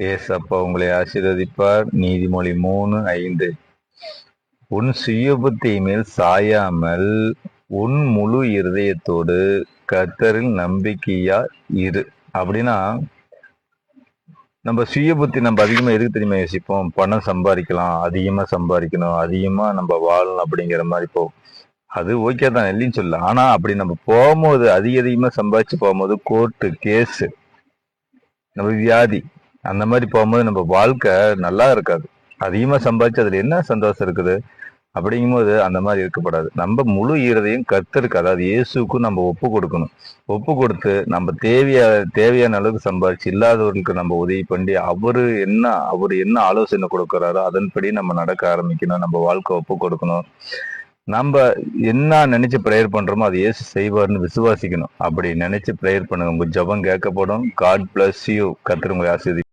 ஏசப்பா உங்களை ஆசீர்வதிப்பார். நீதிமொழி 3:5. உன் சுய புத்தி மேல் சாயாமல் உன் முழு இருதயத்தோடு கர்த்தரில் நம்பிக்கையா இரு. அப்படின்னா நம்ம சுய புத்தி நம்ம அதிகமா எதுக்கு தெரியுமா யோசிப்போம்? பணம் சம்பாதிக்கலாம், அதிகமா சம்பாதிக்கணும், அதிகமா நம்ம வாழணும் அப்படிங்கிற மாதிரி போகும். அது ஓகே தான், இல்லைன்னு சொல்லல. ஆனா அப்படி நம்ம போகும்போது அதிகமா சம்பாதிச்சு போகும்போது கோர்ட்டு கேஸு, நம்ம வியாதி, அந்த மாதிரி போகும்போது நம்ம வாழ்க்கை நல்லா இருக்காது. அதிகமா சம்பாதிச்சு அதுல என்ன சந்தோஷம் இருக்குது? அப்படிங்கும்போது அந்த மாதிரி இருக்கப்படாது. நம்ம முழு ஈரதையும் கர்த்தருக்கு, அதாவது இயேசுக்கும் நம்ம ஒப்பு கொடுக்கணும். ஒப்பு கொடுத்து நம்ம தேவையான அளவுக்கு சம்பாதிச்சு இல்லாதவர்களுக்கு நம்ம உதவி பண்ணி அவரு என்ன ஆலோசனை கொடுக்குறாரோ அதன்படி நம்ம நடக்க ஆரம்பிக்கணும். நம்ம வாழ்க்கை ஒப்பு கொடுக்கணும். நம்ம என்ன நினைச்சு ப்ரேயர் பண்றோமோ அது இயேசு செய்வார்னு விசுவாசிக்கணும். அப்படி நினைச்சு ப்ரேயர் பண்ணுங்க. உங்க ஜெபம் கேட்கப்படும். God bless you. கர்த்தர் உங்களை ஆசீர்வதிப்பார்.